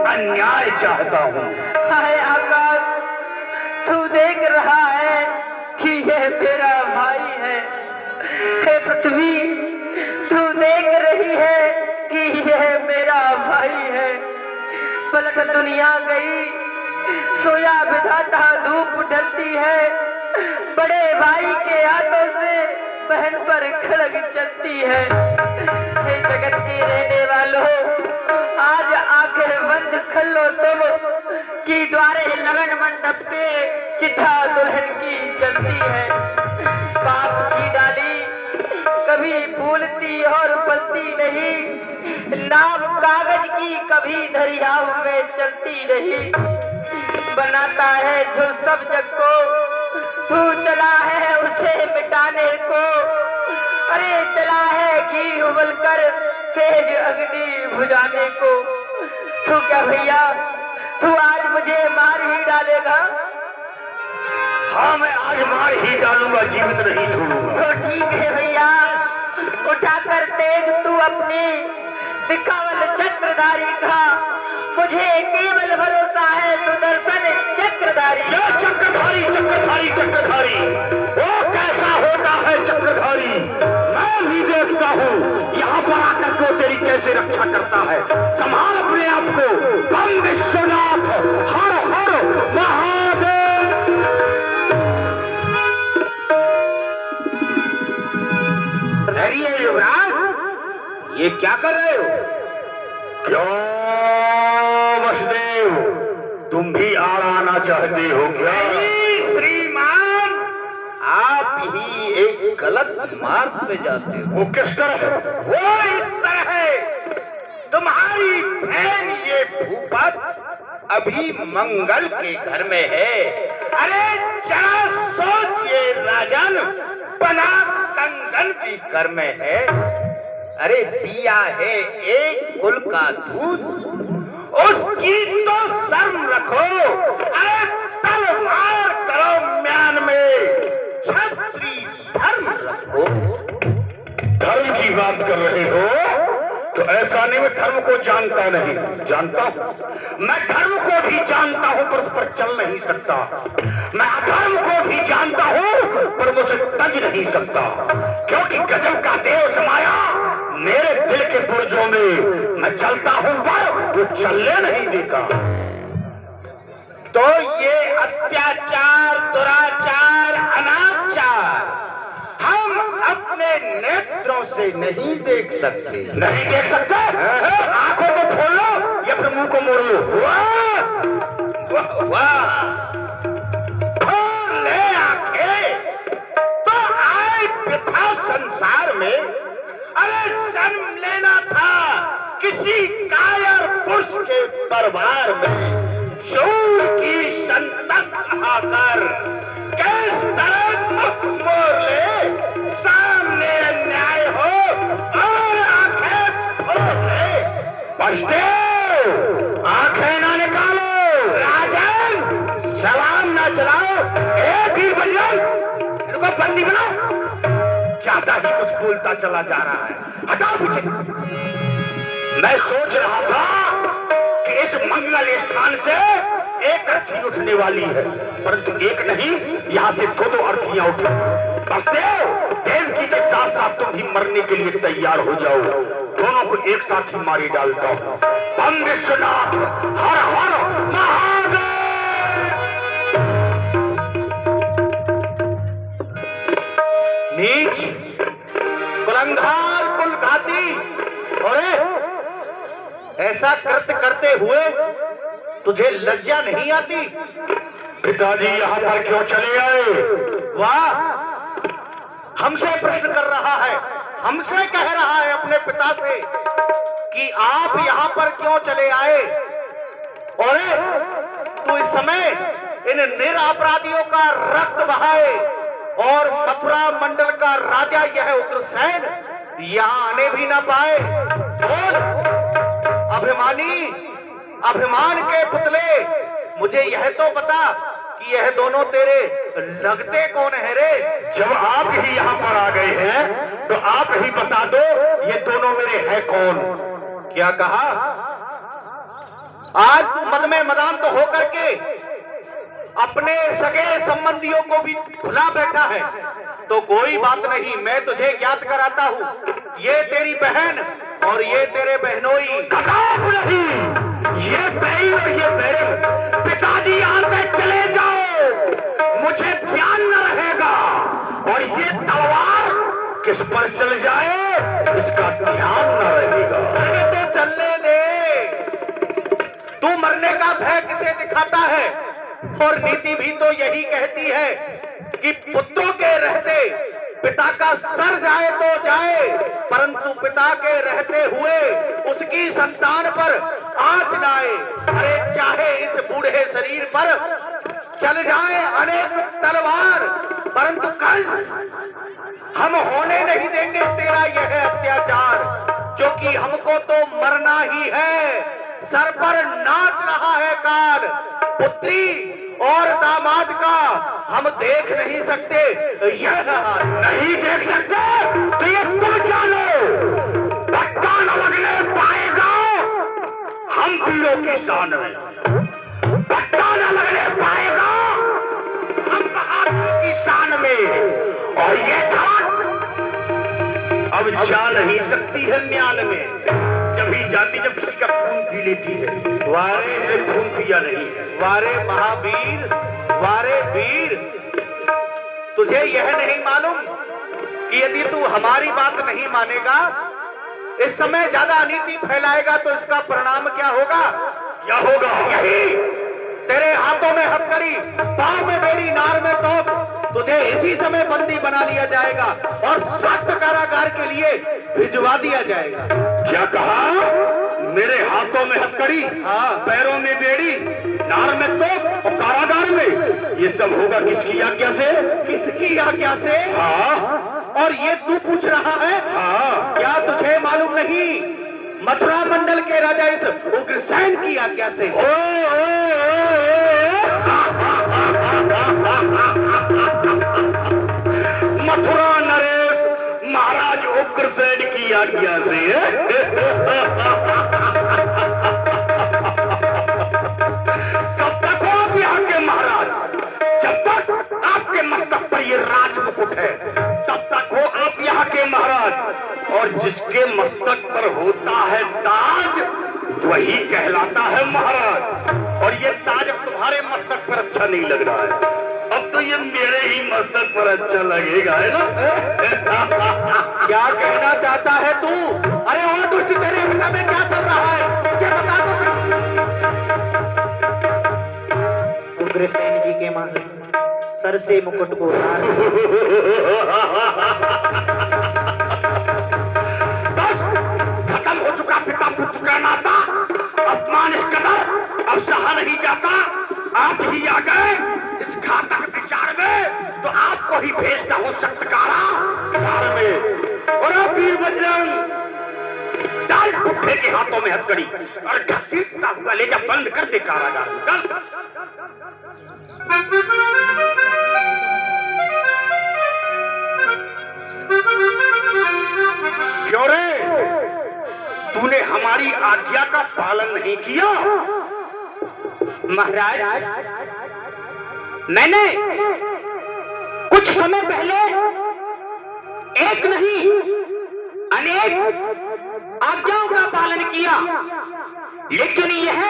अन्याय चाहता हूँ। हाय आकाश, तू देख रहा है कि यह मेरा भाई है। हे पृथ्वी, तू देख रही है कि यह मेरा भाई है। पलक दुनिया गई, सोया विधाता धूप ढलती है, बड़े भाई के हाथों से बहन पर खड़ग चलती है। हे जगत के रहने वालों, आज आंखें बंद कर लो तुम कि द्वारे लगन मंडप पे चिट्ठा दुल्हन की चलती है। पाप की डाली कभी फूलती और पलती नहीं, नाव कागज की कभी दरियाओं में चलती नहीं। बनाता है जो सब जग को, तू चला है उसे मिटाने को। अरे चला है घी उबल कर तेज अग्नि बुझाने को। तू क्या भैया, तू आज मुझे मार ही डालेगा? हाँ, मैं आज मार ही डालूंगा, जीवित नहीं छोड़ूंगा। तो ठीक है भैया, उठाकर तेज तू अपनी दिखावल चक्रधारी का, मुझे केवल भरोसा है सुदर्शन चक्रधारी। ये चक्रधारी चक्रधारी चक्रधारी, वो कैसा होता है चक्रधारी, मैं भी देखता हूँ यहाँ पर आकर के तेरी कैसे रक्षा करता है। संभाल अपने आप को, बम विश्वनाथ, हर हर महादेव। अरे युवराज, ये क्या कर रहे हो? क्यों वसुदेव, तुम भी आड़ आना चाहते हो क्या? श्रीमान, आप ही एक गलत मार्ग पे जाते हो। वो किस तरह? वो इस तरह है, तुम्हारी बहन ये भूपत अभी मंगल के घर में है। अरे जरा सोचिए राजन, बना कंगन भी घर में है। अरे पिया है एक कुल का दूध उसकी तो शर्म रखो। अरे तलवार करो म्यान में, क्षत्रिय धर्म रखो। धर्म की बात कर रहे हो तो ऐसा नहीं मैं धर्म को जानता नहीं, जानता हूं। मैं धर्म को भी जानता हूं पर उस पर चल नहीं सकता। मैं अधर्म को भी जानता हूं पर मुझे तज नहीं सकता, क्योंकि गजब का देव समाया मेरे दिल के पुर्जों में। मैं चलता हूं पर वो चलने नहीं देता। तो ये अत्याचार, दुराचार, अनाचार हम अपने नेत्रों से नहीं देख सकते। नहीं देख सकते? आंखों को खोल लो या फिर मुंह को मोड़ लो। वाह वाह वाह, खोल ले आंखें तो आए पिता संसार में। अरे जन्म लेना था किसी कायर पुरुष के परिवार में, शूर की संतत कहाकर किस तरह मुख मोड़ ले, सामने अन्याय हो और आंखें खोल ले। बचदेव, आंखें ना निकालो। राजन, सलाम ना चलाओ। एक ही बजरंग, इनको बंदी बनाओ। ज्यादा ही कुछ बोलता चला जा रहा है, हटाओ पीछे से। मैं सोच रहा था कि इस मंगल स्थान से एक अर्थी उठने वाली है, परंतु एक नहीं, यहाँ से दो अर्थियां उठी। बसदेव, देवकी के साथ साथ तुम भी मरने के लिए तैयार हो जाओ। दोनों को एक साथ ही मारी डालता हूँ। बम विश्वनाथ, हर हर महादेव। नीच, कुलंगार, कुलघाती, और ऐसा कृत्य करते हुए तुझे लज्जा नहीं आती? पिताजी यहाँ पर क्यों चले आए? वाह, हमसे प्रश्न कर रहा है, हमसे कह रहा है अपने पिता से कि आप यहाँ पर क्यों चले आए। और तू इस समय इन निरपराधियों का रक्त बहाए और मथुरा मंडल का राजा यह उग्रसेन यहाँ आने भी ना पाए। बोल अभिमानी, अभिमान के पुतले, मुझे यह तो बता कि यह दोनों तेरे लगते कौन है रे? जब आप ही यहाँ पर आ गए हैं तो आप ही बता दो ये दोनों मेरे हैं कौन? क्या कहा? आज तू मद में मदान तो होकर के अपने सगे संबंधियों को भी भुला बैठा है, तो कोई बात नहीं, मैं तुझे ज्ञात कराता हूँ। ये तेरी बहन और ये तेरे बहनोई। कदाप नहीं, ये बैल और ये बैरम। पिताजी यहाँ से चले जाओ, मुझे ध्यान न रहेगा, और ये तलवार किस पर चल जाए इसका ध्यान न रहेगा। अरे तो चलने दे, तू मरने का भय किसे दिखाता है? और नीति भी तो यही कहती है कि पुत्रों के रहते पिता का सर जाए तो जाए, परंतु पिता के रहते हुए उसकी संतान पर आंच न आए। अरे चाहे इस बूढ़े शरीर पर चल जाए अनेक तलवार, परंतु कल हम होने नहीं देंगे तेरा यह अत्याचार, क्योंकि हमको तो मरना ही है। सर पर नाच रहा है काल, पुत्री और दामाद का हम देख नहीं सकते। यह नहीं देख सकते तो ये तुम जानो, पट्टा न लगने पाएगा हम वीरों की शान में, पट्टा न लगने पाएगा हम बहादुरों की शान में। और ये घाट अब जा नहीं सकती है म्यान में, जब ही जाती जब किसी का खून पी लेती है। वारे से खून पिया नहीं है। वारे महावीर, वारे वीर, तुझे यह नहीं मालूम कि यदि तू हमारी बात नहीं मानेगा, इस समय ज्यादा अनीति फैलाएगा तो इसका परिणाम क्या होगा? क्या होगा? यही तेरे हाथों में हथकड़ी, पांव में बेड़ी, नार में तोप, तुझे इसी समय बंदी बना लिया जाएगा और सख्त कारागार के लिए भिजवा दिया जाएगा। क्या कहा? मेरे हाथों में हथकड़ी, हाँ, पैरों में बेड़ी, नार में तोप और कारागार में, ये सब होगा किसकी आज्ञा से? किसकी आज्ञा से? हाँ। और ये तू पूछ रहा है? हाँ। क्या तुझे मालूम नहीं मथुरा मंडल के राजा इस उग्रसेन की आज्ञा से। मथुरा नरेश महाराज उग्रसेन की आज्ञा से। कब तक हो आप यहाँ के महाराज? जब तक आपके मस्तक पर ये राज मुकुट है तब तक हो आप यहाँ के महाराज। और जिसके मस्तक पर होता है ताज वही कहलाता है महाराज। और ये ताज अब तुम्हारे मस्तक पर अच्छा नहीं लग रहा है, अब तो ये मेरे ही मस्तक पर अच्छा लगेगा, है ना? क्या कहना चाहता है तू? अरे और दुष्ट तेरे हृदय में क्या चल रहा है मुझे बता दो। उग्रसेन जी के महाराज सर से मुकुट को उतार। बस खत्म हो चुका पिता पुत्र का नाता। अपमान इस कदर अब सहा नहीं जाता। आप ही आ गए इस घातक विचार में तो आपको ही भेजता हूं सख्त कारागार में। और आप वीर बजरंग डाल पुट्ठे के हाथों में हथकड़ी और घसीटता हुआ ले जा बंद कर दे कारागार में। चल क्यों रे? तूने हमारी आज्ञा का पालन नहीं किया? महाराज, मैंने कुछ समय पहले एक नहीं अनेक आज्ञाओं का पालन किया, लेकिन यह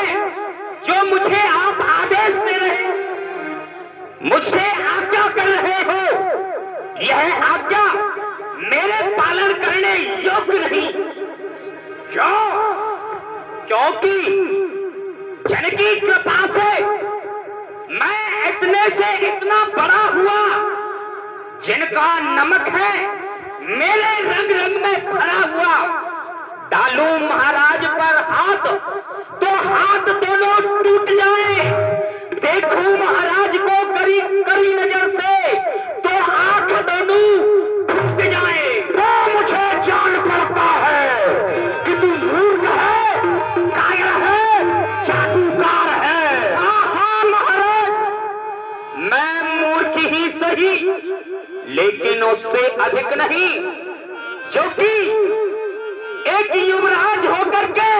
जो मुझे आप आदेश दे रहे, मुझसे आज्ञा कर रहे हो, यह आज्ञा मेरे पालन करने योग्य नहीं। क्यों? क्योंकि जनकी कृपा से मैं इतने से इतना बड़ा हुआ, जिनका नमक है मेरे रंग रंग में भरा हुआ। डालू महाराज पर हाथ तो हाथ दोनों टूट जाए, देखूं महाराज को करी करी नजर से तो आंख दोनों फूट जाए। तो मुझे जान पड़ता है कि तू मूर्ख है, कायर है, जादूगर है। हाँ महाराज, मैं मूर्ख ही सही, लेकिन उससे अधिक नहीं, जो कि एक युवराज होकर के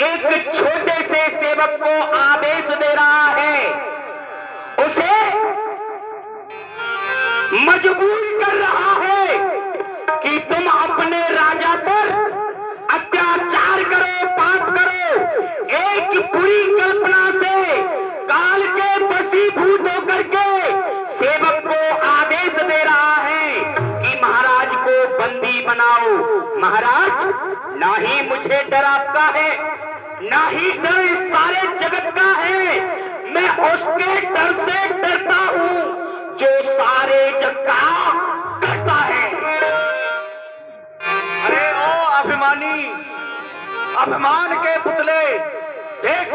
एक छोटे से सेवक को आदेश दे रहा है, उसे मजबूर कर रहा है कि तुम अपने राजा पर अत्याचार करो, पाप करो। एक बुरी कल्पना से काल के वशीभूत होकर के सेवक को आदेश दे रहा है कि महाराज को बंदी बनाओ। महाराज, ना ही मुझे डर आपका है, ना ही डर इस सारे जगत का है, मैं उसके डर से डरता हूं जो सारे जग का करता है। अरे ओ अभिमानी, अभिमान के पुतले, देख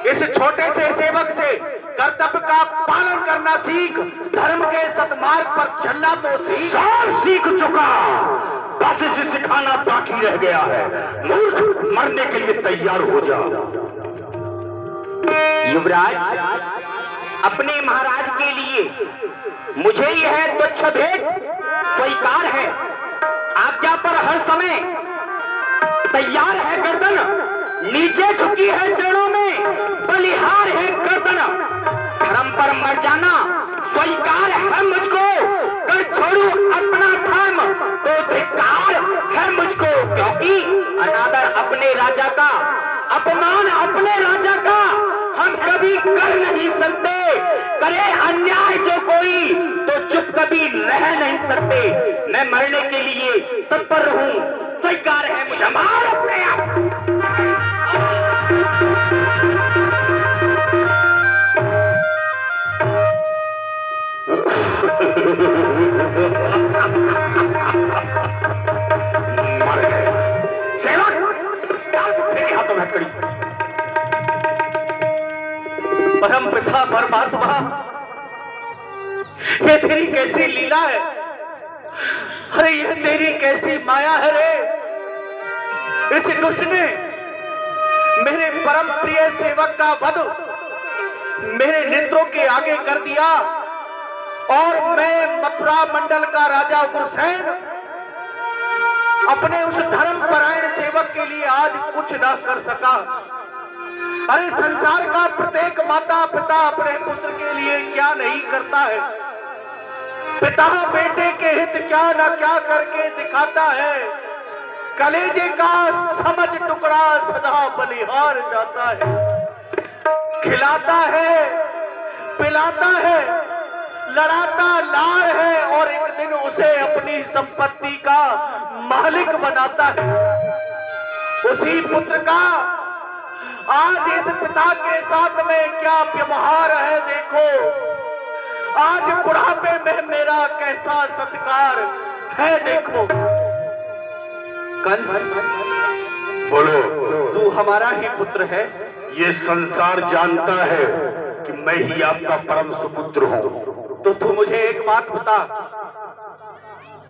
इस छोटे से सेवक से कर्तव्य का पालन करना सीख, धर्म के सतमार्ग पर चलना तो सीख। सब सीख चुका, बस इसे सिखाना बाकी रह गया है। मूर्ख, मरने के लिए तैयार हो जा। युवराज, अपने महाराज के लिए मुझे यह तुच्छ भेंट स्वीकार है। आज्ञा पर हर समय तैयार है गर्दन, नीचे झुकी है चरणों में, बलिहार है गर्दन। धर्म पर मर जाना स्वीकार है मुझको, कर छोड़ू अपना धर्म तो धिक्कार है मुझको। क्योंकि अनादर अपने राजा का, अपमान अपने राजा का हम कभी कर नहीं सकते। करे अन्याय जो कोई तो चुप कभी रह नहीं सकते। मैं मरने के लिए तत्पर हूं, स्वीकार है मुझे। मार अपने आप। मर गए। सेवक, डाल पुट्ठे के हाथों में हथकड़ी। परम पिता परमात्मा, ये तेरी कैसी लीला है? अरे ये तेरी कैसी माया है रे? इस दुष्ट ने मेरे परम प्रिय सेवक का वध मेरे नेत्रों के आगे कर दिया और मैं मथुरा मंडल का राजा उग्रसेन अपने उस धर्मपरायण सेवक के लिए आज कुछ न कर सका। अरे संसार का प्रत्येक माता पिता अपने पुत्र के लिए क्या नहीं करता है। पिता बेटे के हित क्या न क्या करके दिखाता है। कलेजे का समझ टुकड़ा सदा बलिहार जाता है। खिलाता है, पिलाता है, लड़ाता लाड़ है और एक दिन उसे अपनी संपत्ति का मालिक बनाता है। उसी पुत्र का आज इस पिता के साथ में क्या व्यवहार है देखो। आज बुढ़ापे में मेरा कैसा सत्कार है देखो। कंस, बोलो। तू हमारा ही पुत्र है। ये संसार जानता है कि मैं ही आपका परम सुपुत्र हूँ। तो तू मुझे एक बात बता,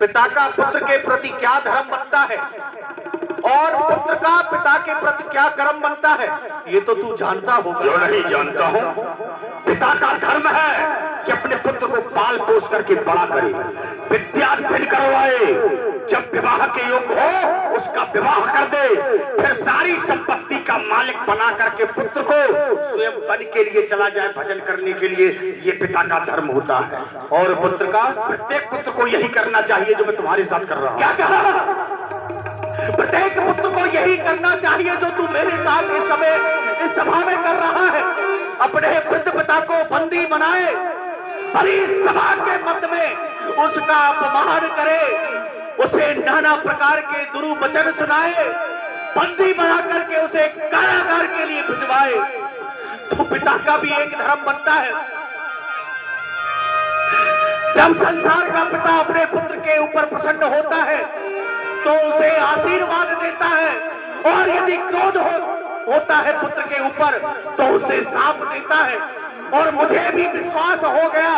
पिता का पुत्र के प्रति क्या धर्म बनता है और पुत्र का पिता के प्रति क्या कर्म बनता है, ये तो तू जानता होगा। जो नहीं जानता हूँ, पिता का धर्म है कि अपने पुत्र को पाल पोस करके बड़ा करे, विद्याध्ययन करवाए, जब विवाह के योग्य हो उसका विवाह कर दे, फिर सारी संपत्ति का मालिक बना करके पुत्र को स्वयं वन के लिए चला जाए भजन करने के लिए। ये पिता का धर्म होता है। और पुत्र का? प्रत्येक पुत्र को यही करना चाहिए जो मैं तुम्हारे साथ कर रहा हूँ। क्या कहा? प्रत्येक पुत्र को यही करना चाहिए जो तू मेरे साथ इस समय इस सभा में कर रहा है। अपने वृद्ध पिता को बंदी बनाए, भरी सभा के मध्य में उसका अपमान करे, उसे नाना प्रकार के दुर्वचन सुनाए, बंदी बना करके उसे कारागार के लिए भिजवाए, तो पिता का भी एक धर्म बनता है। जब संसार का पिता अपने पुत्र के ऊपर प्रसन्न होता है तो उसे आशीर्वाद देता है, और यदि क्रोध होता है पुत्र के ऊपर तो उसे शाप देता है। और मुझे भी विश्वास हो गया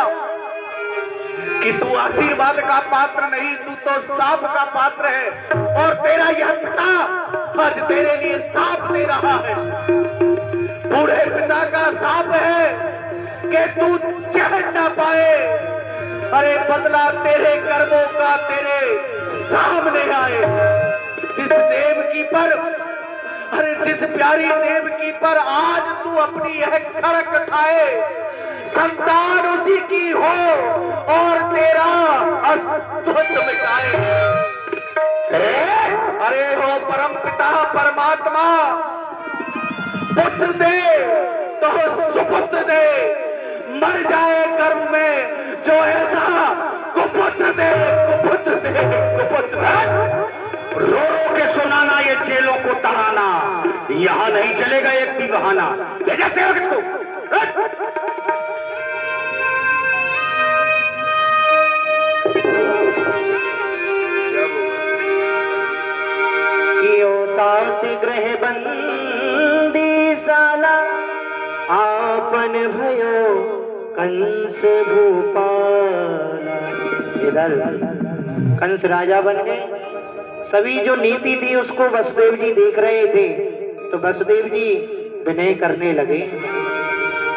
कि तू आशीर्वाद का पात्र नहीं, तू तो शाप का पात्र है, और तेरा यह पिता आज तेरे लिए शाप दे रहा है। बूढ़े पिता का शाप है कि तू चैन न पाए। अरे बदला तेरे कर्मों का तेरे सामने आए। जिस देवकी पर, अरे जिस प्यारी देवकी पर आज तू अपनी यह खड़क उठाए, संतान उसी की हो और तेरा अस्तित्व मिटाए। अरे हो परम पिता परमात्मा, पुत्र दे तो सुपुत्र दे, मर जाए कर्म में जो ऐसा कुपुत्र दे, कुपुत्र दे, कुपुत्र। रो रो के सुनाना, ये जेलों को तड़ाना, यहाँ नहीं चलेगा एक भी बहाना। ले जा सेवक इसको। तात ग्रह बंदी साला, आपन भयो कंस भूपाला। इधर कंस राजा बन गए। सभी जो नीति थी उसको वसुदेव जी देख रहे थे, तो वसुदेव जी विनय करने लगे।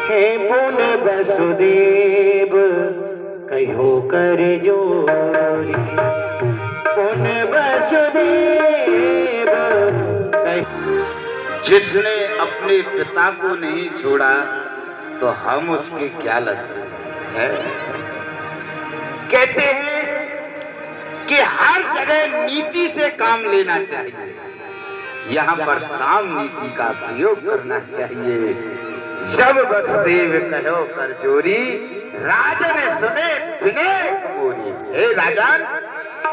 हे पुन वसुदेव कहो कर जोरी, पुन वसुदेव। जिसने अपने पिता को नहीं छोड़ा तो हम उसके क्या लगते हैं? कहते हैं कि हर जगह नीति से काम लेना चाहिए, यहाँ पर साम नीति का प्रयोग करना चाहिए। जब वसुदेव कहो कर जोरी, राजन सुने विनय कबूरी। हे राजन,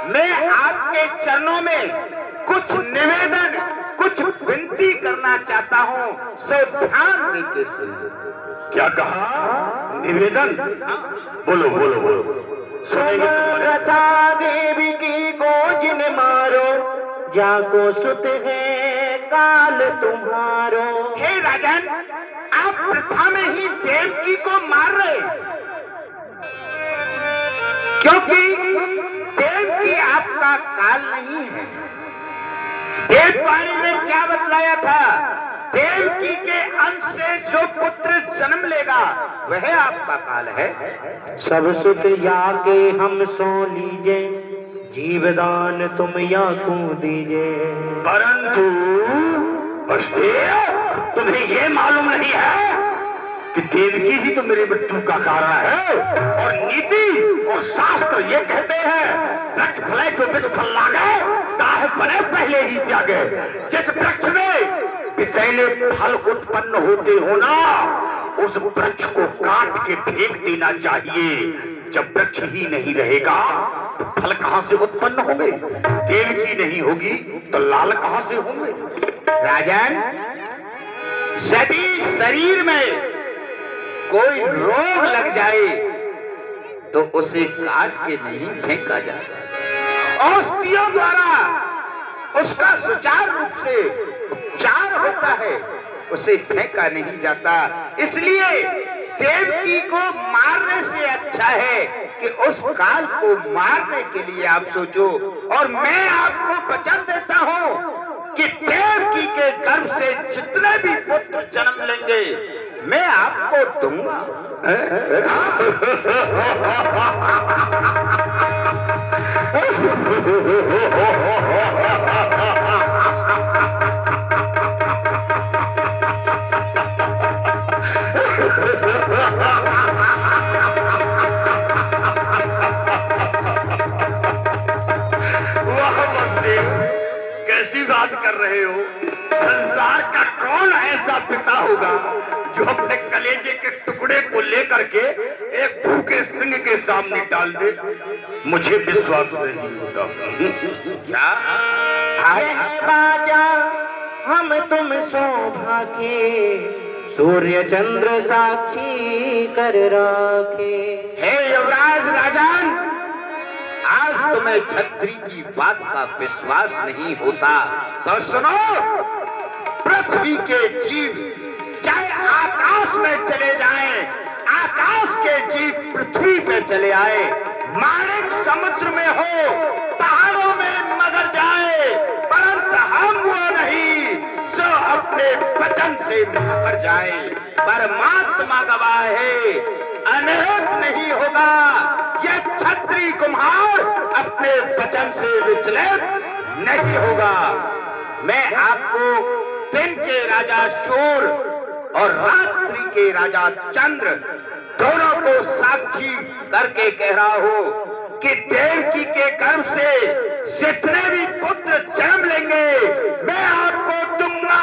मैं आपके चरणों में कुछ निवेदन, कुछ विनती करना चाहता हूँ, सो ध्यान देके सुनिए। क्या कहा? निवेदन? बोलो बोलो बोलो। कथा देवी की गोजिन मारो, जाको सुत है काल तुम्हारो। हे राजन, आप प्रथा में ही देवकी को मार रहे, क्योंकि देवकी आपका काल नहीं है। देववाणी में क्या बतलाया था? देवकी के अंश से जो पुत्र जन्म लेगा वह आपका काल है। सब सुत याके हम सो लीजे, जीवदान तुम या को दीजे। परंतु वसुदेव, तुम्हें ये मालूम नहीं है कि देवकी ही तो मेरी मृत्यु का कारण है। और नीति और शास्त्र ये कहते हैं वृक्ष फले जो विष फल लागे, ताहे बने पहले ही त्यागे। जिस वृक्ष में विषैले फल उत्पन्न होते हो ना, उस वृक्ष को काट के फेंक देना चाहिए। जब वृक्ष ही नहीं रहेगा तो फल कहां से उत्पन्न होंगे? देवकी नहीं होगी तो लाल कहां से होंगे? राजन, यदि शरीर में कोई रोग लग जाए तो उसे काट के नहीं फेंका जाता। औषधियों द्वारा उसका सुचारू रूप से उपचार होता है, उसे फेंका नहीं जाता। इसलिए देवकी को मारने से अच्छा है कि उस काल को मारने के लिए आप सोचो। और मैं आपको वचन देता हूं कि देवकी के गर्भ से जितने भी पुत्र जन्म लेंगे मैं आपको दूंगा। कैसी बात कर रहे हो? संसार का कौन ऐसा पिता होगा जो अपने कलेजे के टुकड़े को लेकर के एक भूखे सिंह के सामने डाल दे? मुझे विश्वास नहीं होता। क्या राजा हम तुम सौभाग्य, सूर्य चंद्र साक्षी कर राखे। हे युवराज राजन, आज तुम्हें छत्री की बात का विश्वास नहीं होता तो सुनो। पृथ्वी के जीव चाहे आकाश में चले जाएं, आकाश के जीव पृथ्वी पे चले आए, माणिक समुद्र में हो, पहाड़ों में मगर जाए, परंतु हम वो नहीं जो अपने वचन से मुकर जाए। परमात्मा गवाह है, अनेक नहीं होगा ये छत्री कुम्हार अपने वचन से विचलित नहीं होगा। मैं आपको दिन के राजा सूर्य और रात्रि के राजा चंद्र दोनों को साक्षी करके कह रहा हूं कि देवकी के गर्भ से जितने भी पुत्र जन्म लेंगे मैं आपको दूंगा।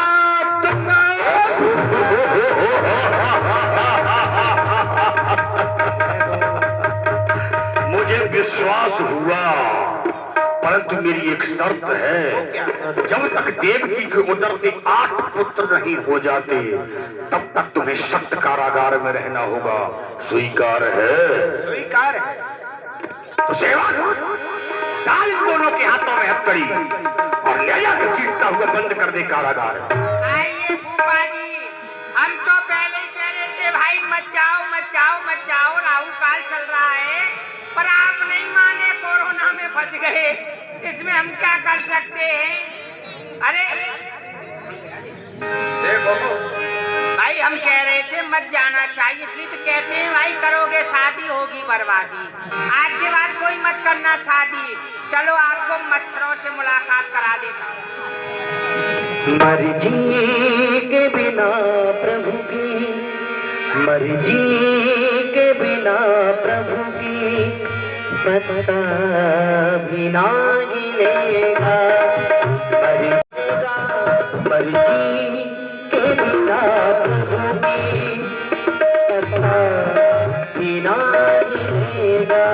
मुझे विश्वास हुआ, परंतु मेरी एक शर्त है। जब तक देवकी के उदर से 8 पुत्र नहीं हो जाते तब तक तुम्हें सख्त कारागार में रहना होगा। स्वीकार है? स्वीकार है। तो सेवा डाल इन दोनों के हाथों में हथकड़ी और ले जाकर सीटता हुआ बंद कर दे कारागार। आइए फूफा जी, हम तो पहले ही कह रहे थे भाई मत जाओ मत जाओ मत जाओ, राहु काल चल रहा है, पर आप नहीं माने, कोरोना में फंस गए। इसमें हम क्या कर सकते हैं? अरे देखो भाई, हम कह रहे थे मत जाना चाहिए, इसलिए तो कहते हैं भाई करोगे शादी होगी बर्बादी। आज के बाद कोई मत करना शादी। चलो आपको मच्छरों से मुलाकात करा देता हूँ। मर्जी के बिना प्रभु की, मर्जी के बिना प्रभु की पत्ता भी ना गिलेगा। मर्जी के बिना प्रभु की पत्ता भी ना गिलेगा।